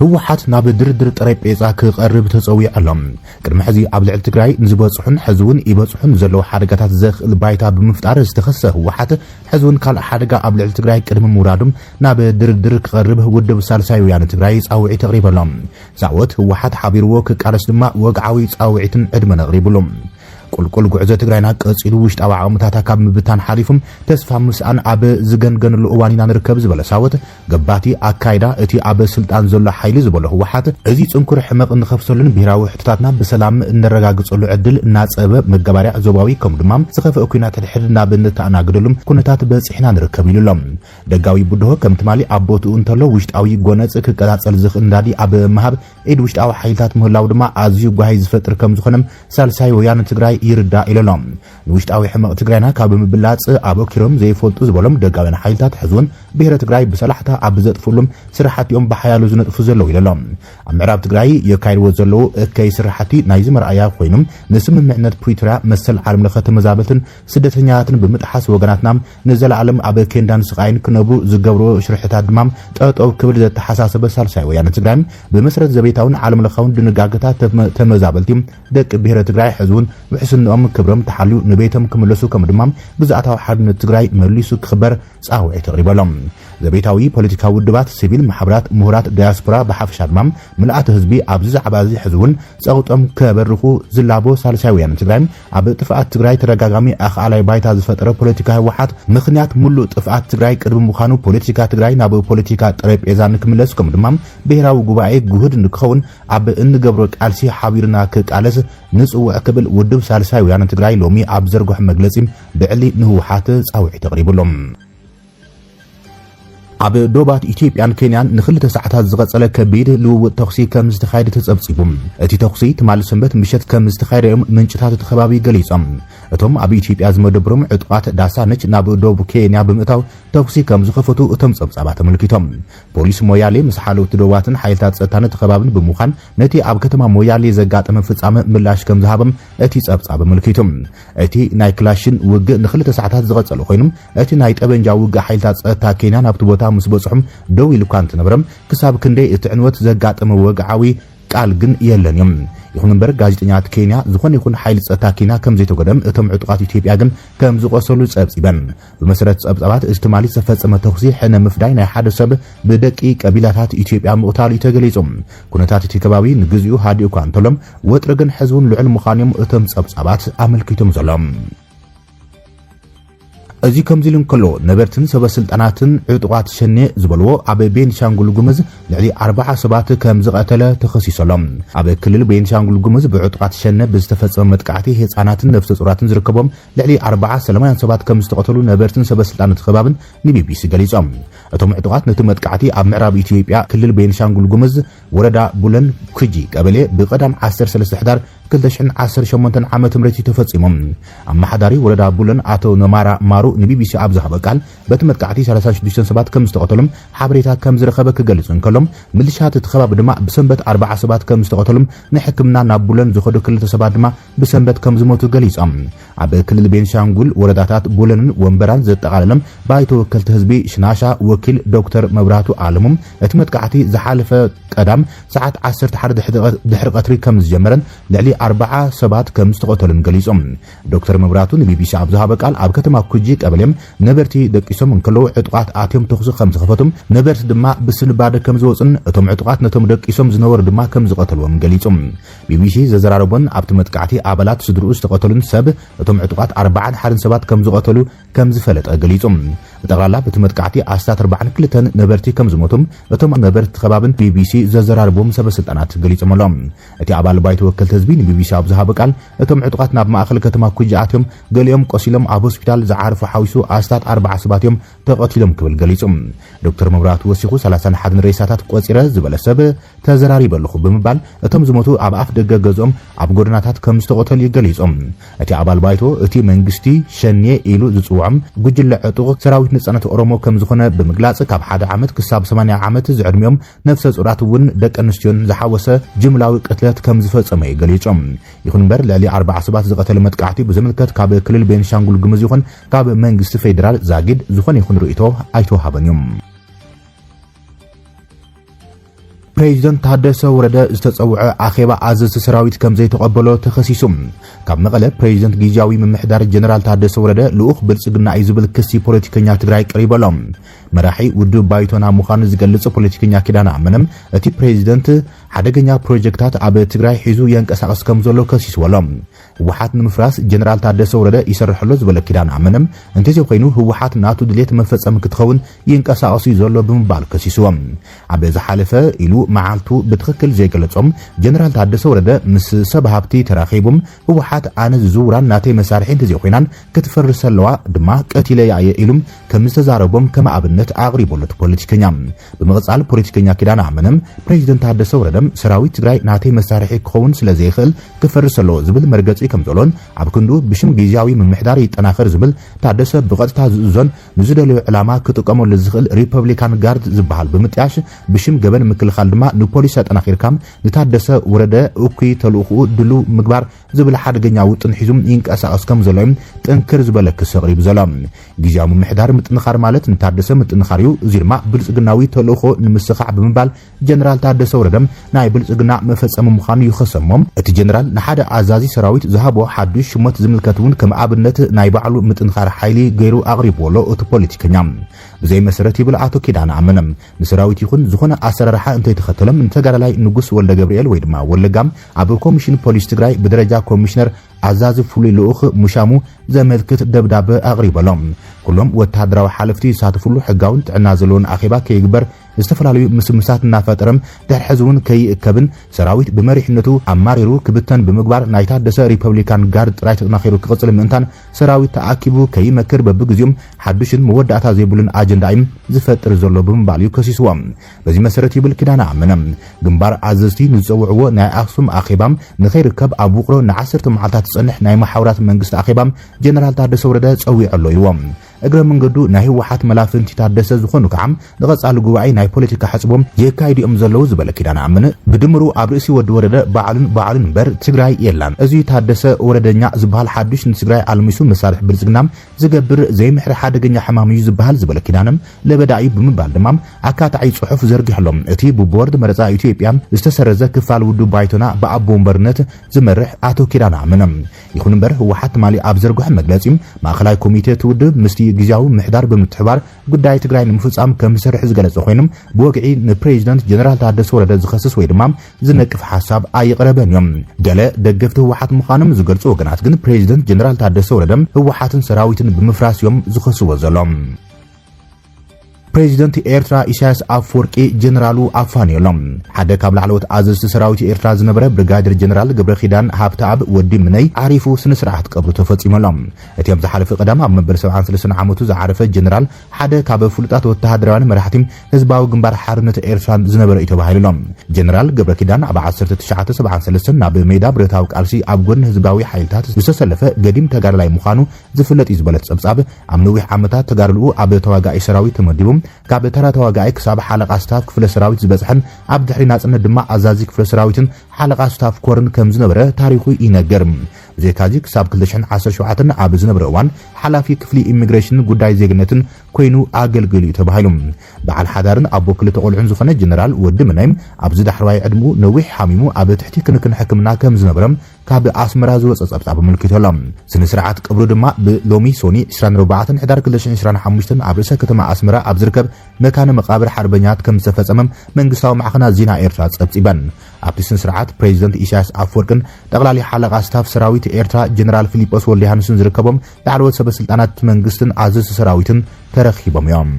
ህወሓት ናብ ድርድር ጠረጴዛ ክቐርብ ተጸዊዑ ኣሎ ቅድሚ ሕዚ ኣብ ልዕሊ ትግራይ ንዝበጽሑን ሕዝውን ይበጽሑን ዘለዉ ሓደጋታት ዘኽእል ባይታ ብምፍጣር ዝተኸሰ ህወሓት ሕዝውን ካልእ ሓደጋ ኣብ ልዕሊ ትግራይ ቅድሚ ምውራዱም ናብ ድርድር ክቐርብ ውድብ ሳልሳይ ወያነ ትግራይ ጻውዒት ኣቕሪበሎ ዛዕወት ህወሓት ሓቢርዎ ክቃለስ ድማ ወግዓዊ ጻውዒትን ዕድመን ኣቕሪብሉ ቁልቁል ጉዕዞ ትግራይና ቀጺሉ ውሽጣዊ ዓቕምታት ካብ ምብታን ሓሊፉም ተስፋ ምስኣን ኣብ ዝገንገንሉ እዋን ኢና ንርከብ ዝበለ ሳወት ገባቲ ኣካይዳ እቲ ኣብ ስልጣን ዘሎ ሓይሊ ዝበሎ ህወሓት እዚ ጽንኩር ሕመቕ ንኸፍሰሉን ብሄራዊ ሕቶታትና ብሰላም እንረጋግጸሉ ዕድል እናጸበ መገባርያ ዞባዊ ከም ድማ ዝኸፍአ ኩናት ድሕር ናብ እንተኣናግደሉም ኩነታት በፂሕና ንርከብ ኢሉሎም ደጋዊ ቡድሆ ከም ትማሊ ኣቦትኡ እንተሎ ውሽጣዊ ጎነጽ ክቀጻጸል ዝኽእል እንዳዲ ኣብ መሃብ ኢድ ውሽጣዊ ሓይልታት ምህላው ድማ ኣዝዩ ጓሂ ዝፈጥር ከም ዝኾነም ሳልሳይ ወያነ ትግራይ ይርዳ ኢሎም ንውሽጣዊ ሕመቕ ትግራይና ካብ ምብላጽ ኣበኪሮም ዘይፈልጡ ዝበሎም ደጋውያን ሓይልታት ሕዝውን ብሄረ ትግራይ ብሰላሕታ ኣብ ዘጥፍሉም ስራሕቲኦም ብሓያሉ ዝነጥፉ ዘለዉ ኢሎም ኣብ ምዕራብ ትግራይ የካይድዎ ዘለዉ እከይ ስራሕቲ ናይ ዝመርኣያ ኮይኖም ንስምምዕነት ፕሪቶሪያ መሰል ዓለም ለኸ ተመዛበልትን ስደተኛታትን ብምጥሓስ ወገናትና ንዘለዓለም ኣብ ኬንዳን ስቃይን ክነብሩ ዝገብሮ ሽርሕታት ድማ ጠጠው ክብል ዘተሓሳሰበ ሳልሳይ ወያነ ትግራይ ብመሰረት ዘቤታውን ዓለም ለኻውን ድንጋጌታት ተመዛበልቲ ደቂ ብሄረ ትግራይ ሕዝውን ስንኦም ክብሮም ተሓልዩ ንቤቶም ክምለሱ ከም ድማ ግዛኣታዊ ሓድነት ትግራይ መሊሱ ክኽበር ጻውዒት ኣቕሪበሎም ዘቤታዊ ፖለቲካዊ ውድባት ሲቪል ማሕበራት ምሁራት ዳያስፖራ ብሓፈሻ ድማ ምልኣተ ህዝቢ ኣብዚ ዛዕባ እዚ ሕዝውን ጸውጦም ከበርኹ ዝላቦ ሳልሳይ ወያነ ትግራይ ኣብ ጥፍኣት ትግራይ ተደጋጋሚ ኣኽኣላይ ባይታ ዝፈጠረ ፖለቲካ ህወሓት ምኽንያት ሙሉእ ጥፍኣት ትግራይ ቅድሚ ምዃኑ ፖለቲካ ትግራይ ናብ ፖለቲካ ጠረጴዛ ንክምለስ ከም ድማ ብሄራዊ ጉባኤ ጉህድ ንክኸውን ኣብ እንገብሮ ቃልሲ ሓቢርና ክቃለስ ንጽውዕ ክብል ውድብ ሳልሳይ ወያነ ትግራይ ሎሚ ኣብ ዘርግሖ መግለጺ ብዕሊ ንህወሓት ጻውዒት ኣቕሪቡሎም ኣብ ዶባት ኢትዮጵያን ኬንያን ንኽልተ ሰዓታት ዝቐጸለ ከቢድ ልውውጥ ተኽሲ ከም ዝተኻየደ ተጸብጺቡ እቲ ተኽሲ ትማሊ ሰንበት ምሸት ከም ዝተኻየደዮም ምንጭታት እቲ ከባቢ ገሊጾም እቶም ኣብ ኢትዮጵያ ዝመደብሮም ዕጡቓት ዳሳነች ናብ ዶብ ኬንያ ብምእታው ተኽሲ ከም ዝኸፈቱ እቶም ጸብጻባት ተመልኪቶም ፖሊስ ሞያሌ ምስ ሓለውቲ ዶባትን ሓይልታት ጸጥታን እቲ ከባቢን ብምዃን ነቲ ኣብ ከተማ ሞያሌ ዘጋጠመ ፍጻመ ምላሽ ከም ዝሃቦም እቲ ጸብጻብ ኣመልኪቶም እቲ ናይ ክላሽን ውግእ ንኽልተ ሰዓታት ዝቐጸለ ኮይኖም እቲ ናይ ጠበንጃ ውግእ ሓይልታት ጸጥታ ኬንያ ናብቲ ቦታ ምስ በጽሑም ደው ኢሉ እኳ እንትነበረም ክሳብ ክንደይ እቲ ዕንወት ዘጋጠመ ወግዓዊ ቃል ግን የለን እዮም ይኹን እምበር ጋዜጠኛታት ኬንያ ዝኾነ ይኹን ሓይሊ ጸጥታ ኬንያ ከም ዘይተጎደም እቶም ዕጡቓት ኢትዮጵያ ግን ከም ዝቆሰሉ ጸብጺበን ብመሰረት ጸብጻባት እዚ ትማሊ ዝተፈጸመ ተኽሲ ሕነ ምፍዳይ ናይ ሓደ ሰብ ብደቂ ቀቢላታት ኢትዮጵያ ምቕታል እዩ ተገሊጹ ኩነታት እቲ ከባቢ ንግዚኡ ሃዲኡ እኳ እንተሎም ወጥሪ ግን ሕዝቡን ልዑል ምዃኖም እቶም ጸብጻባት ኣመልኪቶም ዘሎም እዚ ከምዚ ኢሉ እንከሎ ነበርትን ሰበስልጣናትን ዕጡቓት ሸኔ ዝበልዎ ኣብ ቤንሻንጉል ጉሙዝ ልዕሊ 40 ሰባት ከም ዝቐተለ ተኸሲሶሎም ኣብ ክልል ቤንሻንጉል ጉሙዝ ብዕጡቓት ሸኔ ብዝተፈጸመ መጥቃዕቲ ህፃናትን ነፍሰ ጡራትን ዝርከቦም ልዕሊ 40 ሰላማውያን ሰባት ከም ዝተቐተሉ ነበርትን ሰበስልጣናት ከባብን ንቢቢሲ ገሊጾም እቶም ዕጡቓት ነቲ መጥቃዕቲ ኣብ ምዕራብ ኢትዮጵያ ክልል ቤንሻንጉል ጉሙዝ ወረዳ ቡለን ኩጂ ቀበሌ ብቐዳም 13 ሕዳር 2018 ዓመተ ምህረት ተፈጺሞም ኣማሓዳሪ ወረዳ ቡለን ኣቶ ነማራ ማሩ ንቢቢሲ ኣብ ዝሃበ ቃል በቲ መጥቃዕቲ 36 ሰባት ከም ዝተቐተሉም ሓበሬታ ከም ዝረኸበ ክገልጹ እንከሎም ምልሻት እቲ ከባቢ ድማ ብሰንበት 40 ሰባት ከም ዝተቐተሉም ንሕክምና ናብ ቡለን ዝኸዱ ክልተ ሰባት ድማ ብሰንበት ከም ዝሞቱ ገሊጾም ኣብ ክልል ቤንሻንጉል ወረዳታት ቡለንን ወንበራን ዘጠቓለለም ባይቶ ወከልቲ ህዝቢ ሽናሻ ወኪል ዶክተር መብራቱ ዓለሙም እቲ መጥቃዕቲ ዝሓለፈ ቀዳም ሰዓት 11 ድሕሪ ቀትሪ ከም ዝጀመረን ልዕሊ 40 ሰባት ከም ዝተቐተሉን ገሊጾም ዶክተር መብራቱ ንቢቢሲ ኣብ ዝሃበ ቃል ኣብ ከተማ ኩጂ ቀበሌም ነበርቲ ደቂሶም እንከለዉ ዕጡቓት ኣትዮም ተኽሲ ከም ዝኸፈቱም ነበርቲ ድማ ብስንባደ ከም ዝወፁን እቶም ዕጡቓት ነቶም ደቂሶም ዝነበሩ ድማ ከም ዝቐተልዎም ገሊጾም ቢቢሲ ዘዘራረቦን ኣብቲ መጥቃዕቲ ኣባላት ስድርኡ ዝተቐተሉን ሰብ እቶም ዕጡቓት 41 ሰባት ከም ዝቐተሉ ከም ዝፈለጠ ገሊጾም ብጠቕላላ በቲ መጥቃዕቲ ኣስታት 42 ነበርቲ ከም ዝሞቱም እቶም ነበርቲ ከባብን ቢቢሲ ዘዘራርቦም ሰበስልጣናት ገሊጾም ኣሎም እቲ ኣባል ባይቶ ወከልቲ ህዝቢ ንቢቢሲ ኣብ ዝሃበ ቃል እቶም ዕጡቓት ናብ ማእኸል ከተማ ኩጂ ኣትዮም ገሊኦም ቆሲሎም ኣብ ሆስፒታል ዝዓርፉ ሓዊሱ ኣስታት 40 ሰባት እዮም ተቐቲሎም ክብል ገሊጾም ዶክተር መብራቱ ወሲኹ 31 ሬሳታት ቆፂረ ዝበለ ሰብ ተዘራሪበልኹ ብምባል እቶም ዝሞቱ ኣብ ኣፍ ደገ ገዝኦም ኣብ ጎደናታት ከም ዝተቐተሉ ይገሊጾም እቲ ኣባል ባይቶ እቲ መንግስቲ ሸኔ ኢሉ ዝጽውዖም ጉጅለ ዕጡቕ ሰራዊት ንጽነት ኦሮሞ ከም ዝኾነ ብምግላጽ ካብ 1 ዓመት ክሳብ 80 ዓመት ዝዕድሚኦም ነፍሰ ጹራት እውን ደቂ ኣንስትዮን ዝሓወሰ ጅምላዊ ቅትለት ከም ዝፈጸመ ገሊጾም ይኹን እምበር ልዕሊ 40 ሰባት ዝቐተለ መጥቃዕቲ ብዘመልከት ካብ ክልል ቤንሻንጉል ጉሙዝ ይኹን ካብ መንግስቲ ፌደራል ዛጊድ ዝኾነ ይኹን ርእይቶ ኣይተወሃበን እዮም ፕሬዚደንት ታደሰ ወረደ ዝተጸውዐ አኼባ አዘዝ ሰራዊት ከም ዘይተቀበሎ ተኸሲሱም ካብ መቐለ ፕሬዚደንት ጊዜያዊ ምምሕዳር ጀነራል ታደሰ ወረደ ልኡኽ ብልጽግና እዩ ዝብል ክሲ ፖለቲከኛ ትግራይ ቀሪበሎም መራሒ ውድብ ባይቶና ምዃኑ ዝገልጽ ፖለቲከኛ ኪዳን ኣመነም እቲ ፕሬዚደንት ሓደገኛ ፕሮጀክታት ኣብ ትግራይ ሒዙ የንቀሳቀስ ከም ዘሎ ከሲስወሎም ህወሓት ንምፍራስ ጀነራል ታደሰ ወረደ ይሰርሐሎ ዝበለ ኪዳን ኣመነም እንተዘይ ኮይኑ ህወሓት ናቱ ድሌት መፈጸም ክትኸውን ይንቀሳቀስ ዘሎ ብምባል ከሲስዎም ኣብ ዝሓለፈ ኢሉ መዓልቱ ብትክክል ዘይገለጾም ጀነራል ታደሰ ወረደ ምስ ሰብ ሃብቲ ተራኺቦም ህወሓት ኣነ ዝውራን ናተይ መሳርሒ እንተዘይ ኮይናን ክትፈርስ ኣለዋ ድማ ቀቲለያ ኢሉም ከም ዝተዛረቦም ከም ኣብነት ኣቕሪቦለት ፖለቲከኛ ብምቕጻል ፖለቲከኛ ኪዳን ኣመነም ፕሬዚደንት ታደሰ ወረደ ሰራዊት ትግራይ ናተይ መሳርሒ ክኸውን ስለ ዘይኽእል ክፈርስ ኣሎ ዝብል መርገጺ ከም ዘሎን ኣብ ክንዱ ብሽም ጊዜያዊ ምምሕዳር ይጠናኸር ዝብል ታደሰ ብቐጥታ ዝእዞን ንዝደልዩ ዕላማ ክጥቀመሉ ዝኽእል ሪፐብሊካን ጋርድ ዝበሃል ብምጥያሽ ብሽም ገበን ምክልኻል ድማ ንፖሊስ ኣጠናኺርካም ንታደሰ ወረደ እኩይ ተልእኽኡ ድሉ ምግባር ዝብል ሓደገኛ ውጥን ሒዙም ይንቀሳቀስ ከም ዘሎ ጥንክር ዝበለ ክስ ኣቕሪቡ ዘሎ ጊዜያዊ ምምሕዳር ምጥንኻር ማለት ንታደሰ ምጥንኻር እዩ እዚ ድማ ብልጽግናዊ ተልእኾ ንምስኻዕ ብምባል ጀነራል ታደሰ ወረደ ናይ ብልጽግና መፈጸሚ ምዃኑ ይኸሰሞም እቲ ጀነራል ንሓደ ኣዛዚ ሰራዊት ዝሃቦ ሓዱሽ ሽሞት ዝምልከቱን ከም ኣብነት ናይ ባዕሉ ምጥንኻር ሓይሊ ገይሩ ኣቕሪብዎሎ እቲ ፖለቲከኛ ብዘይ መሰረት ይብል ኣቶ ኪዳን ኣመነም ንሰራዊት ይኹን ዝኾነ ኣሰራርሓ እንተይተኸተለም ንተጋዳላይ ንጉስ ወልደ ገብርኤል ወይ ድማ ወለጋም ኣብ ኮሚሽን ፖሊስ ትግራይ ብደረጃ ኮሚሽነር ኣዛዚ ፍሉይ ልኡኽ ሙሻሙ ዘመልክት ደብዳቤ ኣቕሪበሎም ኩሎም ወታደራዊ ሓለፍቲ ይሳተፍሉ ሕጋውን ጥዕና ዘለዎን ኣኼባ ከይግበር ዝተፈላለዩ ምስምሳት እናፈጠረም ድሕሪ ሕዝውን ከይእከብን ሰራዊት ብመሪሕነቱ ኣማሪሩ ክብተን ብምግባር ናይ ታደሰ ሪፐብሊካን ጋርድ ጥራይ ተጠናኺሩ ክቕጽል ምእንታን ሰራዊት ተኣኪቡ ከይመክር በብግዚኦም ሓዱሽን መወዳእታ ዘይብሉን ኣጀንዳ እዩ ዝፈጥር ዘሎ ብምባል እዩ ከሲስዎም በዚ መሰረት ይብል ኪዳን ኣመነም ግንባር ኣዘዝቲ ንዝፀውዕዎ ናይ ኣክሱም ኣኼባም ንኸይርከብ ኣብ ውቕሮ ን10 መዓልታት ዝጸንሕ ናይ ማሕበራት መንግስቲ ኣኼባም ጀነራል ታደሰ ወረደ ጸዊዑ ኣሎ ኢሎም እግረ መንገዱ ናይ ህወሓት መላፍንቲ ታደሰ ዝኾኑ ከዓም ንቐጻሊ ጉባኤ ናይ ፖለቲካ ሕጽቦም የካይድኦም ዘለው ዝበለ ኪዳን ኣመነ ብድምሩ ኣብ ርእሲ ወዲ ወረደ ባዕሉን በር ትግራይ የላን እዚ ታደሰ ወረደኛ ዝበሃል ሓዱሽ ንትግራይ ኣልሚሱ መሳርሒ ብልጽግናም ዝገብር ዘይምሕሪ ሓደገኛ ሕማም እዩ ዝበሃል ዝበለ ኪዳንም ለበዳኢ ብምባል ድማ ኣካታዒ ጽሑፍ ዘርጊሕሎም እቲ ብቦርድ መረፃ ኢትዮጵያ ዝተሰረዘ ክፋል ውድብ ባይቶና ብኣቦ ወንበርነት ዝመርሕ ኣቶ ኪዳን ኣመነ ይኹን እምበር ህወሓት ማሊ ኣብ ዘርግሖ መግለጺ ማእኸላይ ኮሚቴ ትውድብ ምስቲ ጊዜያዊ ምሕዳር ብምትሕባር ጉዳይ ትግራይ ንምፍጻም ከም ዝሰርሕ ዝገለጸ ኮይኖም ብወግዒ ንፕሬዚደንት ጀነራል ታደሰ ወረደ ዝኸስስ ወይ ድማ ዝነቅፍ ሓሳብ ኣይቕረበን እዮም ገለ ደገፍቲ ህወሓት ምዃኖም ዝገልጹ ወገናት ግን ፕሬዚደንት ጀነራል ታደሰ ወረደ ህወሓትን ሰራዊትን ብምፍራስ እዮም ዝኸስዎ ዘሎም ፕሬዚደንት ኤርትራ ኢሳያስ አፈወርቂ ጀነራሉ ኣፋንየሎም ሓደ ካብ ላዕለዎት ኣዘዝቲ ሰራዊት ኤርትራ ዝነበረ ብርጋዴር ጀነራል ገብረ ኺዳን ሃብተኣብ ወዲ ምነይ ዓሪፉ ስነ ስርዓት ቀብሩ ተፈጺሞሎም እቲ ኣብ ዝሓለፈ ቀዳም ኣብ መበል 73 ዓመቱ ዝዓረፈ ጀነራል ሓደ ካብ ፍሉጣት ወተሃደራውያን መራሕቲ ህዝባዊ ግንባር ሓርነት ኤርትራ ዝነበረ እዩ ተባሂሎም ጀነራል ገብረ ኺዳን ኣብ 1973 ናብ ሜዳ ብረታዊ ቃልሲ ኣብ ጎን ህዝባዊ ሓይልታት ዝተሰለፈ ገዲም ተጋዳላይ ምዃኑ ዝፍለጥ እዩ ዝበለት ጸብጻብ ኣብ ነዊሕ ዓመታት ተጋድልኡ ኣብ ተዋጋኢ ሰራዊት ተመዲቡ ካብ ተራ ተዋጋኢ ክሳብ ሓለቃ ስታፍ ክፍለ ሰራዊት ዝበጽሐን ኣብ ድሕሪ ናጽነት ድማ ኣዛዚ ክፍለ ሰራዊትን ሓለቃ ስታፍ ኮርን ከም ዝነበረ ታሪኹ ይነገር ብዘይካዚ ክሳብ 2017 ኣብ ዝነበረ እዋን ሓላፊ ክፍሊ ኢሚግሬሽን ጉዳይ ዜግነትን ኮይኑ ኣገልግሉ ተባሂሉ በዓል ሓዳርን ኣቦ ክልተ ቆልዑን ዝኾነ ጀነራል ወዲ ምናይም ኣብ ዝዳሕርዋይ ዕድሙ ነዊሕ ሓሚሙ ኣብ ትሕቲ ክንክን ሕክምና ከም ዝነበረም ካብ ኣስመራ ዝወፀ ጸብጻብ ምልክቶሎም ስነ ስርዓት ቀብሩ ድማ ብሎሚ ሶኒ 24 ሕዳር 2025 ኣብ ርእሰ ከተማ ኣስመራ ኣብ ዝርከብ መካነ መቃብር ሓርበኛት ከም ዝተፈጸመ መንግስታዊ ማዕኸናት ዜና ኤርትራ ጸብጺበን ኣብቲ ስነ ስርዓት ፕሬዚደንት ኢሳያስ አፈወርቅን ጠቅላሊ ሓለቃ ስታፍ ሰራዊት ኤርትራ ጀነራል ፊሊጶስ ወልደሃንስን ዝርከቦም ላዕለዎት ሰበስልጣናት መንግስትን ኣዘዝቲ ሰራዊትን ተረኺቦም እዮም